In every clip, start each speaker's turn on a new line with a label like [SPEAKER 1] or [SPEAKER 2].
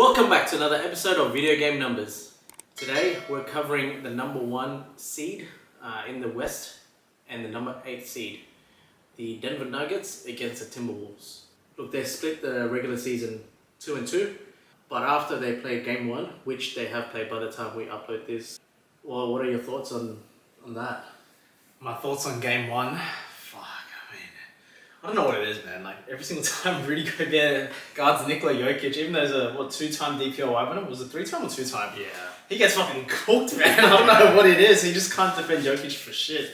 [SPEAKER 1] Welcome back to another episode of Video Game Numbers. Today we're covering the number 1 seed in the West and the number 8 seed, the Denver Nuggets against the Timberwolves. Look, they split the regular season 2-2, but after they played game 1, which they have played by the time we upload this, well, what are your thoughts on that?
[SPEAKER 2] My thoughts on game 1? I don't know what it is, man. Like, every single time Rudy Gobert guards Nikola Jokic, even though he's a, 2-time DPOY winner? Was it 3-time or 2-time?
[SPEAKER 1] Yeah.
[SPEAKER 2] He gets fucking cooked, man. I don't know what it is. He just can't defend Jokic for shit.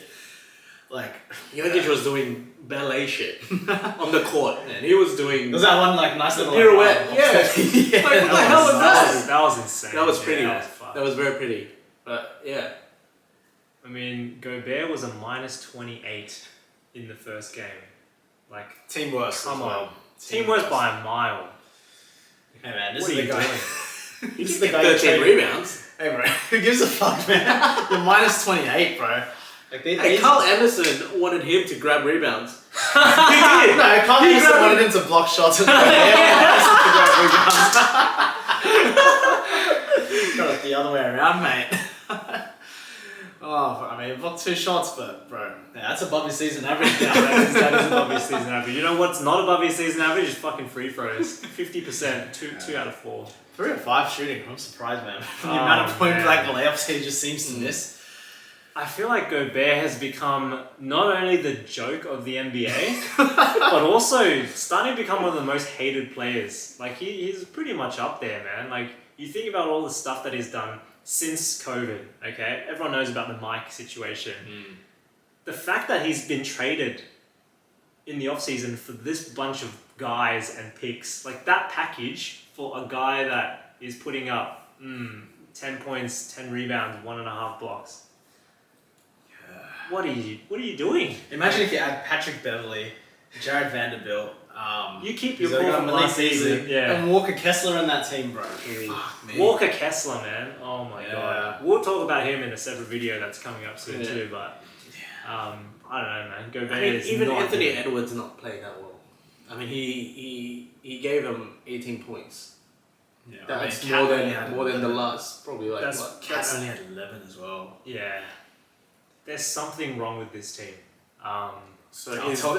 [SPEAKER 2] Like,
[SPEAKER 1] Jokic was doing ballet shit on the court, and he was doing...
[SPEAKER 2] Was that one, like, nice little...
[SPEAKER 1] pirouette,
[SPEAKER 2] Like,
[SPEAKER 1] yeah.
[SPEAKER 2] yeah.
[SPEAKER 1] Like, what the hell was that?
[SPEAKER 3] That was insane.
[SPEAKER 1] That was pretty.
[SPEAKER 3] Yeah,
[SPEAKER 1] That was very pretty. But, yeah.
[SPEAKER 3] I mean, Gobert was a -28 in the first game. Like,
[SPEAKER 2] Team worst.
[SPEAKER 3] come
[SPEAKER 2] as well.
[SPEAKER 3] on. Team worst by a mile.
[SPEAKER 2] Hey, man, this
[SPEAKER 3] What
[SPEAKER 2] is
[SPEAKER 3] are
[SPEAKER 2] the
[SPEAKER 3] you
[SPEAKER 2] guy...
[SPEAKER 3] doing?
[SPEAKER 2] This is
[SPEAKER 1] The
[SPEAKER 2] the guy you
[SPEAKER 1] 13
[SPEAKER 2] traded-
[SPEAKER 1] rebounds.
[SPEAKER 2] Hey, bro. Who gives a fuck, man? You're -28, bro. Like,
[SPEAKER 1] Hey, Carl Anderson wanted him to grab rebounds.
[SPEAKER 2] He did. No, Carl Anderson wanted him to block shots and wanted him to grab rebounds. Got it the other way around, mate. Oh, I mean, he blocked 2 shots, but bro, yeah, that's above his season average now.
[SPEAKER 3] That is above his season average. You know what's not above his season average is fucking free throws. 50%, two out of 4.
[SPEAKER 2] 3 or 5 shooting. I'm surprised, man. The
[SPEAKER 3] Oh,
[SPEAKER 2] amount of point
[SPEAKER 3] man.
[SPEAKER 2] blank layups he just seems to miss.
[SPEAKER 3] I feel like Gobert has become not only the joke of the NBA, but also starting to become one of the most hated players. Like, he's pretty much up there, man. Like, you think about all the stuff that he's done since COVID, okay? Everyone knows about the Mike situation. The fact that he's been traded in the offseason for this bunch of guys and picks, like that package for a guy that is putting up 10 points, 10 rebounds, 1.5 blocks. What are you doing?
[SPEAKER 2] Imagine if you add Patrick Beverley, Jared Vanderbilt,
[SPEAKER 3] You keep
[SPEAKER 2] he's
[SPEAKER 3] your core
[SPEAKER 2] got
[SPEAKER 3] from
[SPEAKER 2] Malik
[SPEAKER 3] last season.
[SPEAKER 2] Beasley,
[SPEAKER 3] Yeah.
[SPEAKER 2] and Walker Kessler in that team, bro. Fuck me.
[SPEAKER 3] Walker Kessler, man. Oh my
[SPEAKER 2] Yeah.
[SPEAKER 3] god. We'll talk about him in a separate video that's coming up soon
[SPEAKER 1] Yeah.
[SPEAKER 3] too, but I don't know, man. Gobert
[SPEAKER 1] I mean,
[SPEAKER 3] is
[SPEAKER 1] even
[SPEAKER 3] not
[SPEAKER 1] Anthony
[SPEAKER 3] good.
[SPEAKER 1] Edwards not playing that well. I mean, he gave him 18 points.
[SPEAKER 2] Yeah,
[SPEAKER 1] That's
[SPEAKER 2] Cat
[SPEAKER 1] more
[SPEAKER 2] only had
[SPEAKER 1] than
[SPEAKER 2] 11.
[SPEAKER 1] the last, probably like
[SPEAKER 3] That's-
[SPEAKER 1] what?
[SPEAKER 2] Cat only had 11 as well.
[SPEAKER 3] Yeah. There's something wrong with this team.
[SPEAKER 1] So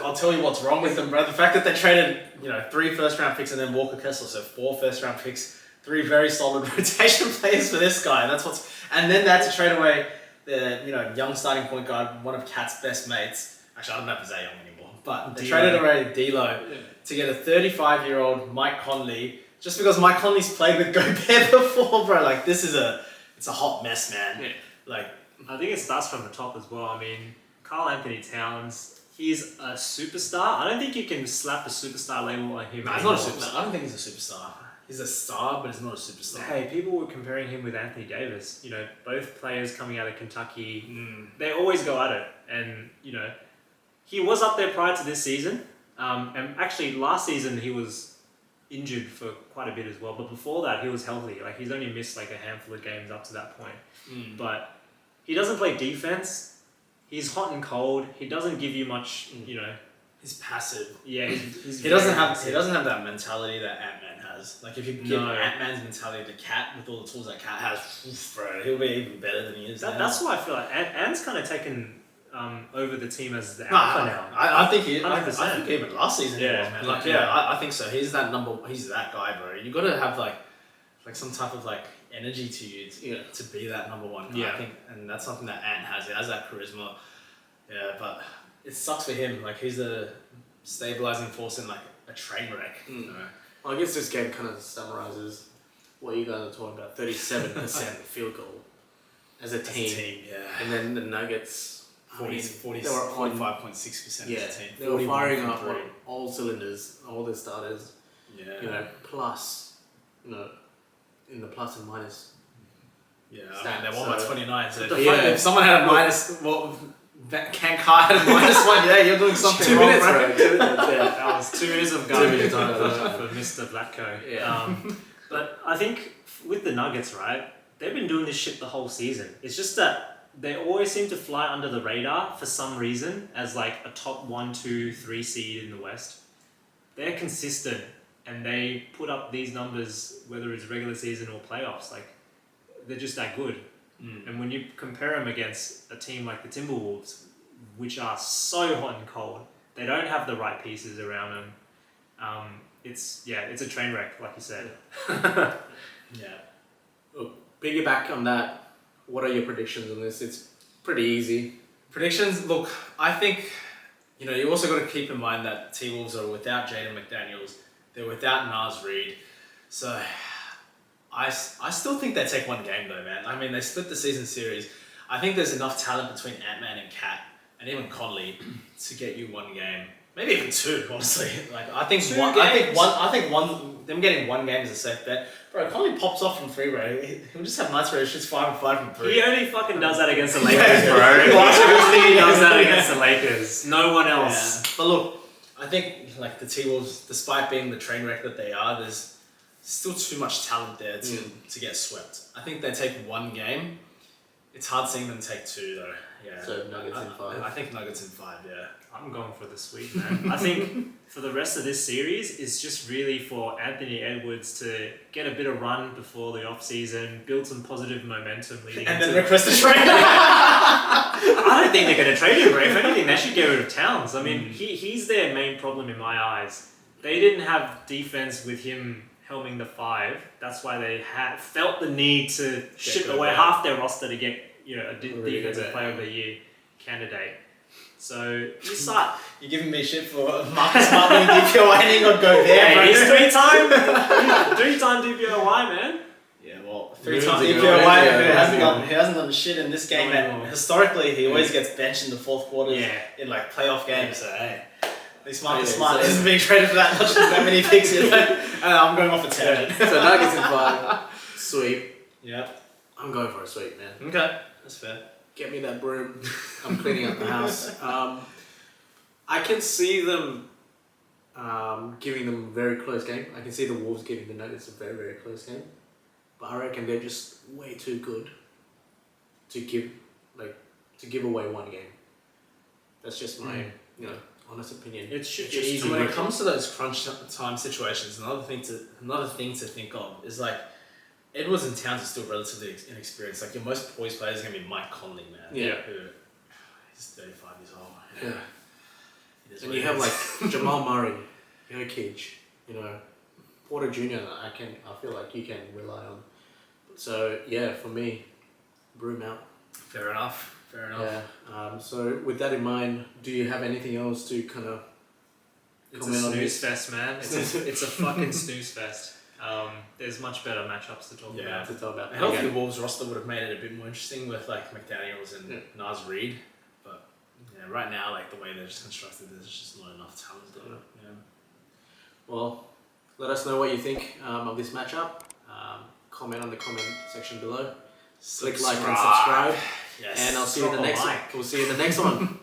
[SPEAKER 2] I'll tell you what's wrong with them, bro. The fact that they traded, 3 first-round picks and then Walker Kessler, so 4 first-round picks, 3 very solid rotation players for this guy. And then they had to trade away the young starting point guard, one of Cat's best mates. Actually, I don't know if he's that young anymore, but they traded away D'Lo to get a 35-year-old Mike Conley, just because Mike Conley's played with Gobert before, bro. Like, it's a hot mess, man.
[SPEAKER 1] Yeah.
[SPEAKER 2] Like,
[SPEAKER 3] I think it starts from the top as well. I mean, Karl Anthony Towns, he's a superstar. I don't think you can slap a superstar label on him.
[SPEAKER 2] no, he's not a
[SPEAKER 3] anymore.
[SPEAKER 2] superstar. I don't think he's a superstar. He's a star, but he's not a superstar.
[SPEAKER 3] Hey, people were comparing him with Anthony Davis. Both players coming out of Kentucky, they always go at it. And, he was up there prior to this season. And actually, last season, he was injured for quite a bit as well. But before that, he was healthy. Like, he's only missed like a handful of games up to that point. But he doesn't play defense. He's hot and cold. He doesn't give you much,
[SPEAKER 2] He's passive.
[SPEAKER 3] Yeah, he's
[SPEAKER 2] He doesn't
[SPEAKER 3] very
[SPEAKER 2] have
[SPEAKER 3] passive.
[SPEAKER 2] that mentality that Ant-Man has. Like, if you give
[SPEAKER 3] No.
[SPEAKER 2] Ant-Man's mentality to Cat with all the tools that Cat has, oof, bro, he'll be even better than he is now.
[SPEAKER 3] That's why I feel like Ant's kind of taken over the team as the
[SPEAKER 2] No,
[SPEAKER 3] alpha now.
[SPEAKER 2] I think he. I
[SPEAKER 3] 100%.
[SPEAKER 2] think even last season he
[SPEAKER 3] Yeah.
[SPEAKER 2] was, man. Like,
[SPEAKER 3] Yeah.
[SPEAKER 2] I think so. He's that guy, bro. You got to have like some type of like energy to you to be that number one.
[SPEAKER 3] Yeah.
[SPEAKER 2] I think, and that's something that Ant has. He has that charisma. Yeah, but it sucks for him. Like, he's a stabilizing force in like a train wreck.
[SPEAKER 1] Well, I guess this game kind of summarizes what you guys are talking about. 37% field goal as a team.
[SPEAKER 2] Yeah.
[SPEAKER 1] And then the Nuggets,
[SPEAKER 2] 45.6%
[SPEAKER 1] yeah,
[SPEAKER 2] as a team.
[SPEAKER 1] they were firing up
[SPEAKER 2] 41
[SPEAKER 1] on all cylinders, all the starters, plus, in the plus and minus.
[SPEAKER 2] Yeah,
[SPEAKER 1] stats,
[SPEAKER 2] they won by
[SPEAKER 1] so-
[SPEAKER 2] 29. So
[SPEAKER 1] Yeah.
[SPEAKER 2] if someone had a minus, Ken Kai had a -1, yeah, you're doing something
[SPEAKER 1] 2
[SPEAKER 2] wrong,
[SPEAKER 1] minutes,
[SPEAKER 2] bro.
[SPEAKER 1] bro. 2 minutes, yeah.
[SPEAKER 3] That was 2 minutes of
[SPEAKER 1] 2
[SPEAKER 3] garbage
[SPEAKER 1] minutes
[SPEAKER 3] for,
[SPEAKER 1] of
[SPEAKER 3] for Mr. Vlatko.
[SPEAKER 1] Yeah.
[SPEAKER 3] But I think with the Nuggets, right, they've been doing this shit the whole season. It's just that they always seem to fly under the radar for some reason as like a top 1, 2, 3 seed in the West. They're consistent and they put up these numbers, whether it's regular season or playoffs. Like, they're just that good. And when you compare them against a team like the Timberwolves, which are so hot and cold, they don't have the right pieces around them. It's a train wreck, like you said.
[SPEAKER 2] Yeah.
[SPEAKER 1] Piggyback on that, what are your predictions on this? It's pretty easy.
[SPEAKER 2] Predictions, look, I think, you also got to keep in mind that T-Wolves are without Jaden McDaniels. They're without Reid. So I still think they take one game though, man. I mean, they split the season series. I think there's enough talent between Ant-Man and Cat and even Conley to get you one game. Maybe even two, honestly. Like I think them getting one game is a safe bet. Bro, Conley pops off from three, bro. He'll just have nights where he shoots 5 and 5 from 3.
[SPEAKER 3] He only fucking does that against the Lakers, bro. He does that against the Lakers. No one else.
[SPEAKER 2] Yeah. But look, I think like the T-Wolves, despite being the train wreck that they are, there's still too much talent there to get swept. I think they take one game. It's hard seeing them take two though. Yeah.
[SPEAKER 1] So Nuggets in 5.
[SPEAKER 2] I think Nuggets in 5. Yeah.
[SPEAKER 3] I'm going for the sweep, man. I think for the rest of this series, it's just really for Anthony Edwards to get a bit of run before the off season, build some positive momentum leading
[SPEAKER 2] And
[SPEAKER 3] into
[SPEAKER 2] then request a trade.
[SPEAKER 3] I don't think they're going to trade him, bro. If anything, they should get rid of Towns. I mean, he's their main problem in my eyes. They didn't have defense with him helming the 5. That's why they felt the need to ship away half their roster to get a defensive player of the year candidate. So you start.
[SPEAKER 2] You're giving me shit for Marcus Smart winning DPOY on Gobert.
[SPEAKER 3] Yeah, he's 3-time DPOY, man.
[SPEAKER 2] Yeah, well, 3-time DPOY who hasn't done shit in this game, and historically he always gets benched in the fourth quarter in like playoff games. So hey, at least Marcus Smart isn't being traded for that much, that many picks. I'm going off a tangent.
[SPEAKER 1] So Nuggets in 5, sweep.
[SPEAKER 2] Yeah,
[SPEAKER 1] I'm going for a sweep, man.
[SPEAKER 2] Okay, that's fair.
[SPEAKER 1] Get me that broom. I'm cleaning up the house. I can see them giving them a very close game. I can see the Wolves giving the Nuggets a very, very close game. But I reckon they're just way too good to give away one game. That's just my honest opinion.
[SPEAKER 3] It should
[SPEAKER 2] Just
[SPEAKER 3] be easy.
[SPEAKER 2] when it comes to those crunch time situations, another thing to think of is like Edwards and Towns are still relatively inexperienced. Like your most poised player is going to be Mike Conley, man.
[SPEAKER 1] Yeah.
[SPEAKER 2] He's 35 years old.
[SPEAKER 1] Yeah. And you have like Jamal Murray, Jokic, Porter Jr. I feel like you can rely on. So yeah, for me, broom out.
[SPEAKER 2] Fair enough.
[SPEAKER 1] Yeah. So with that in mind, do you have anything else to kind of comment on?
[SPEAKER 3] It's a snooze fest, man. It's a fucking snooze fest. There's much better matchups to talk about.
[SPEAKER 1] To talk about.
[SPEAKER 2] A healthy Wolves roster would have made it a bit more interesting with like McDaniels and Reid, but right now like the way they're just constructed, there's just not enough talent there. Yeah.
[SPEAKER 1] Well, let us know what you think of this matchup. Comment on the comment section below. Click like and subscribe.
[SPEAKER 2] Yes.
[SPEAKER 1] And I'll see you in the next one. We'll see you in the next one.